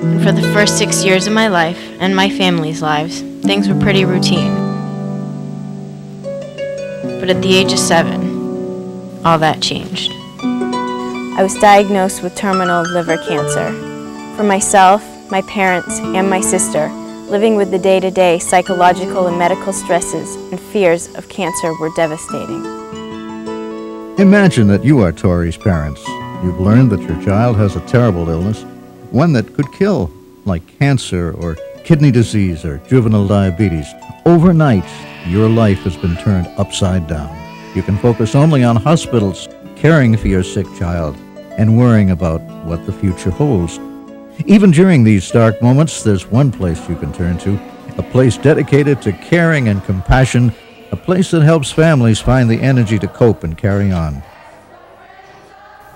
And for the first 6 years of my life and my family's lives, things were pretty routine. But at the age of 7, all that changed. I was diagnosed with terminal liver cancer. For myself, my parents, and my sister, living with the day-to-day psychological and medical stresses and fears of cancer were devastating. Imagine that you are Tori's parents. You've learned that your child has a terrible illness, one that could kill, like cancer or kidney disease or juvenile diabetes. Overnight, your life has been turned upside down. You can focus only on hospitals, caring for your sick child, and worrying about what the future holds. Even during these dark moments, there's one place you can turn to, a place dedicated to caring and compassion, a place that helps families find the energy to cope and carry on.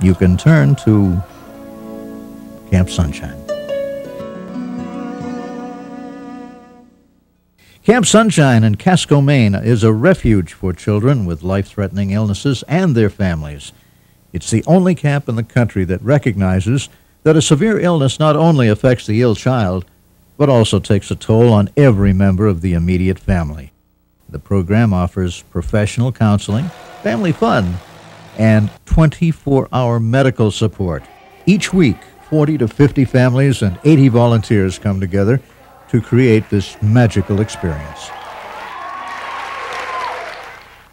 You can turn to Camp Sunshine. Camp Sunshine in Casco, Maine is a refuge for children with life-threatening illnesses and their families. It's the only camp in the country that recognizes that a severe illness not only affects the ill child, but also takes a toll on every member of the immediate family. The program offers professional counseling, family fun, and 24-hour medical support. Each week, 40 to 50 families and 80 volunteers come together to create this magical experience.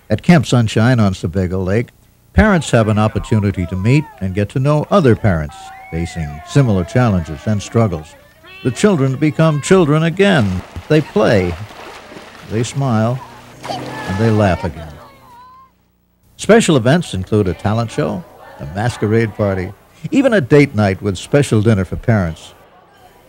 At Camp Sunshine on Sebago Lake, parents have an opportunity to meet and get to know other parents facing similar challenges and struggles. The children become children again. They play, they smile, and they laugh again. Special events include a talent show, a masquerade party, even a date night with special dinner for parents.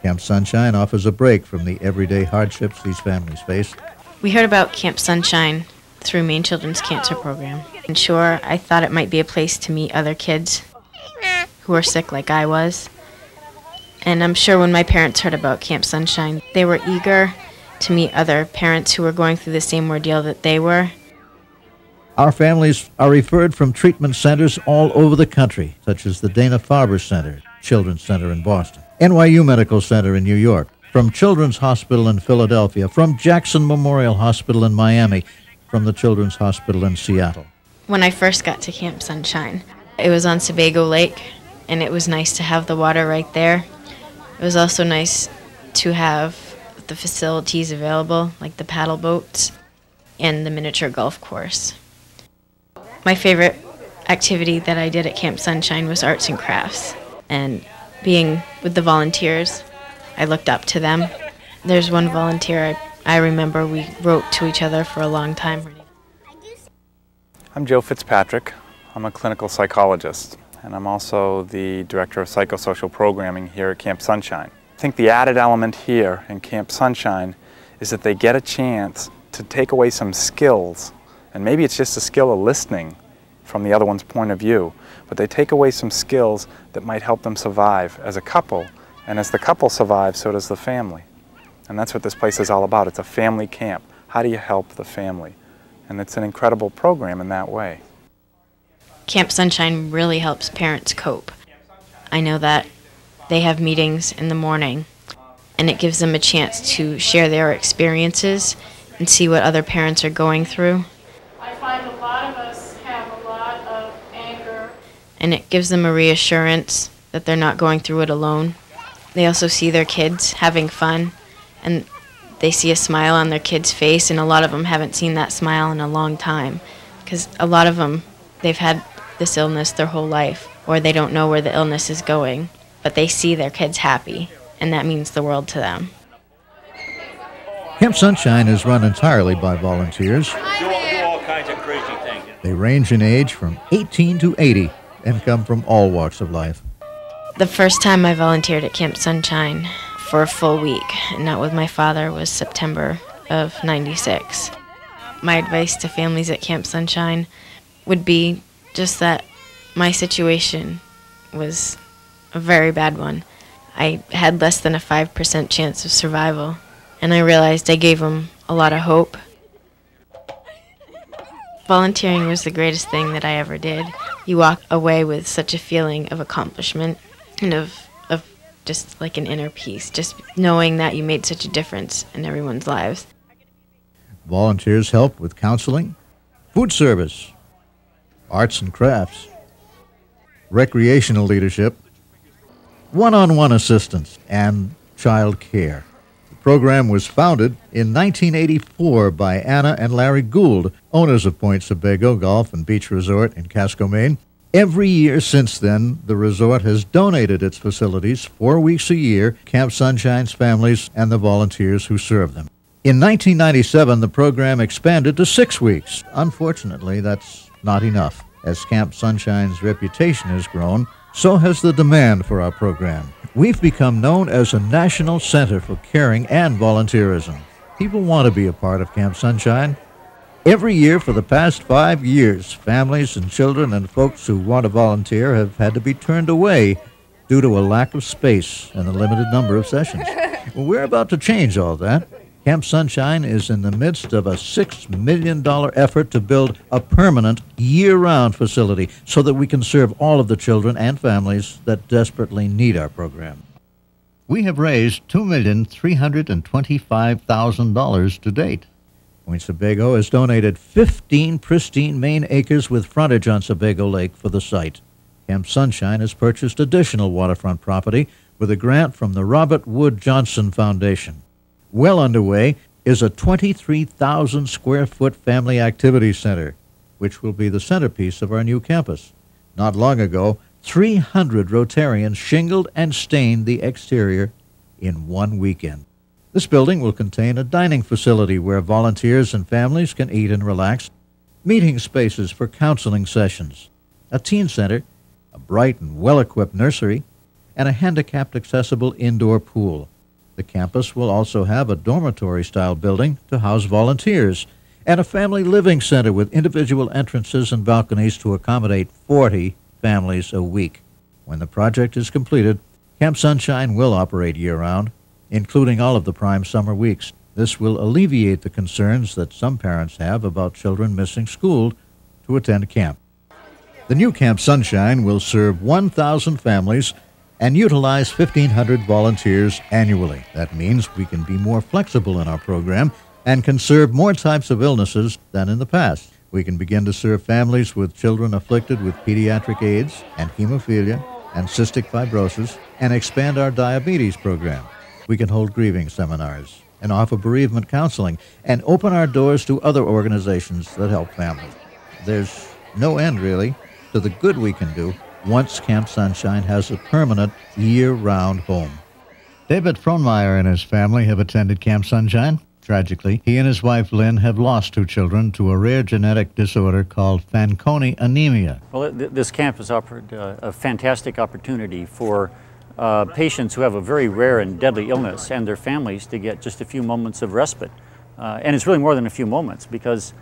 Camp Sunshine offers a break from the everyday hardships these families face. We heard about Camp Sunshine through Maine Children's Cancer Program. And sure, I thought it might be a place to meet other kids who are sick like I was. And I'm sure when my parents heard about Camp Sunshine, they were eager to meet other parents who were going through the same ordeal that they were. Our families are referred from treatment centers all over the country, such as the Dana-Farber Center, Children's Center in Boston, NYU Medical Center in New York, from Children's Hospital in Philadelphia, from Jackson Memorial Hospital in Miami, from the Children's Hospital in Seattle. When I first got to Camp Sunshine, it was on Sebago Lake, and it was nice to have the water right there. It was also nice to have the facilities available, like the paddle boats and the miniature golf course. My favorite activity that I did at Camp Sunshine was arts and crafts, and being with the volunteers, I looked up to them. There's one volunteer I remember we wrote to each other for a long time. I'm Joe Fitzpatrick. I'm a clinical psychologist, and I'm also the director of psychosocial programming here at Camp Sunshine. I think the added element here in Camp Sunshine is that they get a chance to take away some skills, and maybe it's just a skill of listening from the other one's point of view, but they take away some skills that might help them survive as a couple, and as the couple survives, so does the family. And that's what this place is all about. It's a family camp. How do you help the family? And it's an incredible program in that way. Camp Sunshine really helps parents cope. I know that they have meetings in the morning, and it gives them a chance to share their experiences and see what other parents are going through. I find a lot of us have a lot of anger. And it gives them a reassurance that they're not going through it alone. They also see their kids having fun, and they see a smile on their kid's face, and a lot of them haven't seen that smile in a long time, because a lot of them, they've had this illness their whole life, or they don't know where the illness is going, but they see their kids happy, and that means the world to them. Camp Sunshine is run entirely by volunteers. Do all kinds of crazy things. They range in age from 18 to 80 and come from all walks of life. The first time I volunteered at Camp Sunshine for a full week, and not with my father, was September of '96. My advice to families at Camp Sunshine would be just that my situation was a very bad one. I had less than a 5% chance of survival, and I realized I gave them a lot of hope. Volunteering was the greatest thing that I ever did. You walk away with such a feeling of accomplishment and of just like an inner peace, just knowing that you made such a difference in everyone's lives. Volunteers help with counseling, food service, arts and crafts, recreational leadership, one-on-one assistance, and child care. The program was founded in 1984 by Anna and Larry Gould, owners of Point Sebago Golf and Beach Resort in Casco, Maine. Every year since then, the resort has donated its facilities 4 weeks a year to Camp Sunshine's families and the volunteers who serve them. In 1997, the program expanded to 6 weeks. Unfortunately, that's not enough. As Camp Sunshine's reputation has grown, so has the demand for our program. We've become known as a national center for caring and volunteerism. People want to be a part of Camp Sunshine. Every year for the past 5 years, families and children and folks who want to volunteer have had to be turned away due to a lack of space and a limited number of sessions. Well, we're about to change all that. Camp Sunshine is in the midst of a $6 million effort to build a permanent, year-round facility so that we can serve all of the children and families that desperately need our program. We have raised $2,325,000 to date. Point Sebago has donated 15 pristine Maine acres with frontage on Sebago Lake for the site. Camp Sunshine has purchased additional waterfront property with a grant from the Robert Wood Johnson Foundation. Well underway is a 23,000-square-foot family activity center, which will be the centerpiece of our new campus. Not long ago, 300 Rotarians shingled and stained the exterior in one weekend. This building will contain a dining facility where volunteers and families can eat and relax, meeting spaces for counseling sessions, a teen center, a bright and well-equipped nursery, and a handicapped-accessible indoor pool. The campus will also have a dormitory-style building to house volunteers and a family living center with individual entrances and balconies to accommodate 40 families a week. When the project is completed, Camp Sunshine will operate year-round, including all of the prime summer weeks. This will alleviate the concerns that some parents have about children missing school to attend camp. The new Camp Sunshine will serve 1,000 families and utilize 1,500 volunteers annually. That means we can be more flexible in our program and can serve more types of illnesses than in the past. We can begin to serve families with children afflicted with pediatric AIDS and hemophilia and cystic fibrosis and expand our diabetes program. We can hold grieving seminars and offer bereavement counseling and open our doors to other organizations that help families. There's no end, really, to the good we can do once Camp Sunshine has a permanent, year-round home. David Frohnmeyer and his family have attended Camp Sunshine. Tragically, he and his wife Lynn have lost 2 children to a rare genetic disorder called Fanconi anemia. Well, this camp has offered a fantastic opportunity for patients who have a very rare and deadly illness and their families to get just a few moments of respite. And it's really more than a few moments because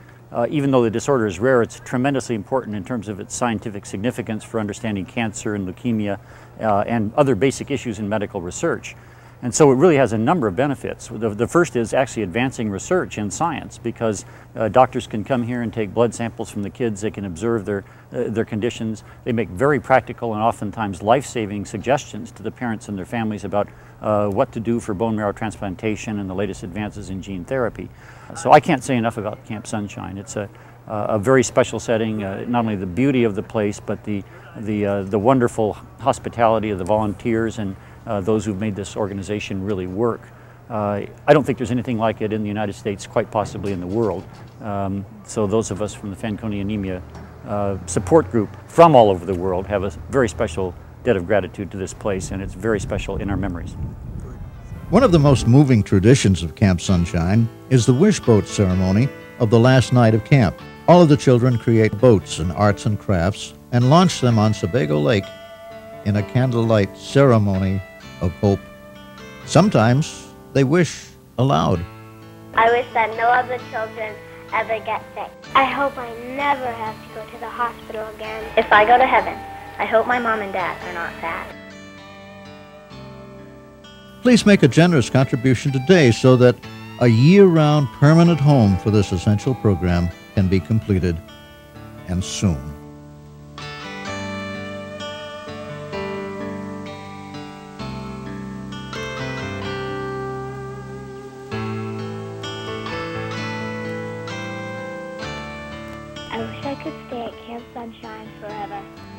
even though the disorder is rare, it's tremendously important in terms of its scientific significance for understanding cancer and leukemia and other basic issues in medical research. And so it really has a number of benefits. The first is actually advancing research in science because doctors can come here and take blood samples from the kids. They can observe their conditions. They make very practical and oftentimes life-saving suggestions to the parents and their families about what to do for bone marrow transplantation and the latest advances in gene therapy. So I can't say enough about Camp Sunshine. It's a very special setting, not only the beauty of the place, but the wonderful hospitality of the volunteers and those who've made this organization really work. I don't think there's anything like it in the United States, quite possibly in the world. So those of us from the Fanconi Anemia support group from all over the world have a very special debt of gratitude to this place, and it's very special in our memories. One of the most moving traditions of Camp Sunshine is the wish boat ceremony of the last night of camp. All of the children create boats and arts and crafts and launch them on Sebago Lake in a candlelight ceremony of hope. Sometimes they wish aloud. I wish that no other children ever get sick. I hope I never have to go to the hospital again. If I go to heaven, I hope my mom and dad are not sad. Please make a generous contribution today so that a year-round permanent home for this essential program can be completed, and soon. I could stay at Camp Sunshine forever.